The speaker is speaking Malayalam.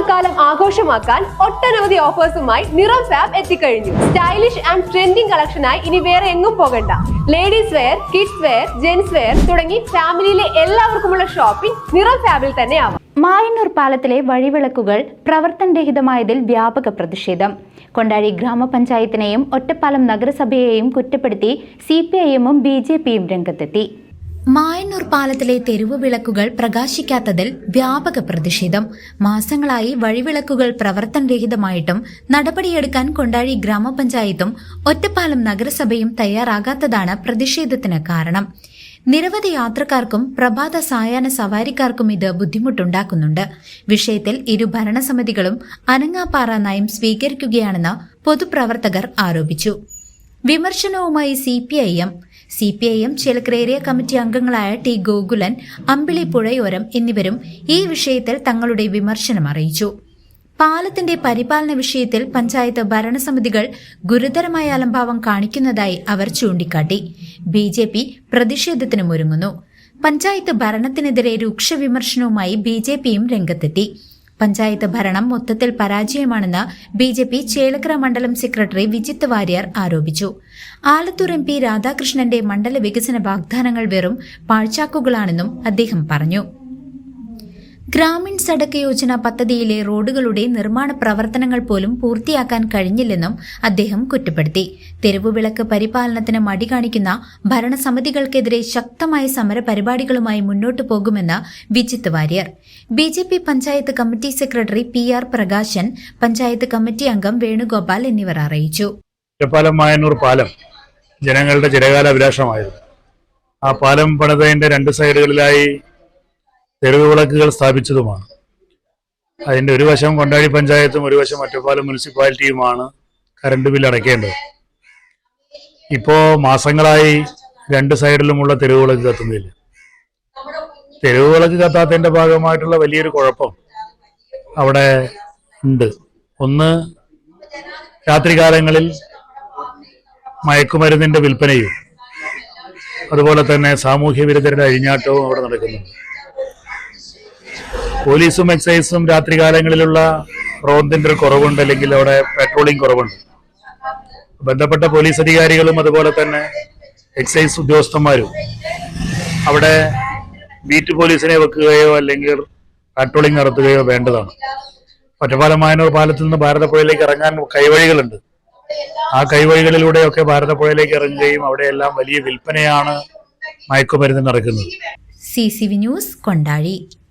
ഓണക്കാലം ആഘോഷമാക്കാൻ ഒട്ടനവധി ഓഫേഴ്സുമായി നിറം ഫാബ് എത്തിക്കഴിഞ്ഞു. സ്റ്റൈലിഷ് ആൻഡ് ട്രെൻഡിംഗ് കളക്ഷനായി ഇനി വേറെ എങ്ങും പോകണ്ട. Ladies wear, kids wear, gents wear തുടങ്ങി ഫാമിലിയിലെ എല്ലാവർക്കുമുള്ള ഷോപ്പിംഗ് നിറം ഫാബിൽ തന്നെ ആവാം. മായന്നൂർ പാലത്തിലെ വഴിവിളക്കുകൾ പ്രവർത്തനരഹിതമായതിൽ വ്യാപക പ്രതിഷേധം. കൊണ്ടാഴി ഗ്രാമപഞ്ചായത്തിനെയും ഒറ്റപ്പാലം നഗരസഭയെയും കുറ്റപ്പെടുത്തി CPIM-ഉം BJP-യും രംഗത്തെത്തി. മായന്നൂർ പാലത്തിലെ തെരുവു വിളക്കുകൾ പ്രകാശിക്കാത്തതിൽ വ്യാപക പ്രതിഷേധം. മാസങ്ങളായി വഴിവിളക്കുകൾ പ്രവർത്തനരഹിതമായിട്ടും നടപടിയെടുക്കാൻ കൊണ്ടാഴി ഗ്രാമപഞ്ചായത്തും ഒറ്റപ്പാലം നഗരസഭയും തയ്യാറാകാത്തതാണ് പ്രതിഷേധത്തിന് കാരണം. നിരവധി യാത്രക്കാർക്കും പ്രഭാത സായാഹ്ന സവാരിക്കാർക്കും ഇത് ബുദ്ധിമുട്ടുണ്ടാക്കുന്നുണ്ട്. വിഷയത്തിൽ ഇരു ഭരണസമിതികളും അനങ്ങാപ്പാറ നയം സ്വീകരിക്കുകയാണെന്ന് പൊതുപ്രവർത്തകർ ആരോപിച്ചു. വിമർശനവുമായി CPIM ചേലക്കര ഏരിയ കമ്മിറ്റി അംഗങ്ങളായ T. ഗോകുലൻ, അമ്പിളി പുഴയോരം എന്നിവരും ഈ വിഷയത്തിൽ തങ്ങളുടെ വിമർശനം അറിയിച്ചു. പാലത്തിന്റെ പരിപാലന വിഷയത്തിൽ പഞ്ചായത്ത് ഭരണസമിതികൾ ഗുരുതരമായ അലംഭാവം കാണിക്കുന്നതായി അവർ ചൂണ്ടിക്കാട്ടി. BJP പ്രതിഷേധത്തിനും ഒരുങ്ങുന്നു. പഞ്ചായത്ത് ഭരണത്തിനെതിരെ രൂക്ഷ വിമർശനവുമായി BJP-യും രംഗത്തെത്തി. പഞ്ചായത്ത് ഭരണം മൊത്തത്തിൽ പരാജയമാണെന്ന് BJP ചേലക്കര മണ്ഡലം സെക്രട്ടറി വിജിത്ത് വാര്യർ ആരോപിച്ചു. ആലത്തൂർ MP രാധാകൃഷ്ണന്റെ മണ്ഡല വികസന വാഗ്ദാനങ്ങൾ വെറും പാഴ്ചാക്കുകളാണെന്നും അദ്ദേഹം പറഞ്ഞു. ഗ്രാമീൺ സഡക് യോജന പദ്ധതിയിലെ റോഡുകളുടെ നിർമ്മാണ പ്രവർത്തനങ്ങൾ പോലും പൂർത്തിയാക്കാൻ കഴിഞ്ഞില്ലെന്നും അദ്ദേഹം കുറ്റപ്പെടുത്തി. തെരുവുവിളക്ക് പരിപാലനത്തിന് മടി കാണിക്കുന്ന ഭരണസമിതികൾക്കെതിരെ ശക്തമായ സമര പരിപാടികളുമായി മുന്നോട്ടു പോകുമെന്ന് Vijith Warrier. BJP panchayat committee secretary PR Prakashan, panchayat committee അംഗം വേണുഗോപാൽ എന്നിവർ അറിയിച്ചു. ഒറ്റപ്പാലം മായന്നൂർ പാലം ജനങ്ങളുടെ ചിരകാല അഭിലാഷമായിരുന്നു. ആ പാലം പണിതതിന്റെ രണ്ട് സൈഡുകളിലായി തെരുവ് വിളക്കുകൾ സ്ഥാപിച്ചതുമാണ്. അതിന്റെ ഒരു വശം കൊണ്ടാഴി പഞ്ചായത്തും ഒരു വശം ഒറ്റപ്പാലം മുനിസിപ്പാലിറ്റിയുമാണ് കറണ്ട് ബില്ല് അടയ്ക്കേണ്ടത്. ഇപ്പോ മാസങ്ങളായി രണ്ട് സൈഡിലുമുള്ള തെരുവ് വിളക്ക് കത്തുന്നില്ല. തെരുവ് വിളക്ക് കത്താത്തതിന്റെ ഭാഗമായിട്ടുള്ള വലിയൊരു കുഴപ്പം അവിടെ ഉണ്ട്. ഒന്ന്, രാത്രികാലങ്ങളിൽ മയക്കുമരുന്നിന്റെ വിൽപ്പനയും അതുപോലെ തന്നെ സാമൂഹ്യ വിരുദ്ധരുടെ അഴിഞ്ഞാട്ടവും അവിടെ നടക്കുന്നുണ്ട്. പോലീസും എക്സൈസും രാത്രികാലങ്ങളിലുള്ള റോന്തിന്റെ ഒരു കുറവുണ്ട്, അല്ലെങ്കിൽ അവിടെ പെട്രോളിംഗ് കുറവുണ്ട്. ബന്ധപ്പെട്ട പോലീസ് അധികാരികളും അതുപോലെ തന്നെ എക്സൈസ് ഉദ്യോഗസ്ഥന്മാരും അവിടെ ബീറ്റ് പോലീസിനെ വെക്കുകയോ അല്ലെങ്കിൽ പെട്രോളിംഗ് നടത്തുകയോ വേണ്ടതാണ്. ഒറ്റപ്പാലം മായന്നൂർ പാലത്തിൽ നിന്ന് ഭാരതപ്പുഴയിലേക്ക് ഇറങ്ങാൻ കൈവഴികളുണ്ട്. ആ കൈവഴികളിലൂടെയൊക്കെ ഭാരതപ്പുഴയിലേക്ക് ഇറങ്ങുകയും അവിടെയെല്ലാം വലിയ വിൽപ്പനയാണ് മയക്കുമരുന്ന് നടക്കുന്നത്. CCV news, Kondazhy.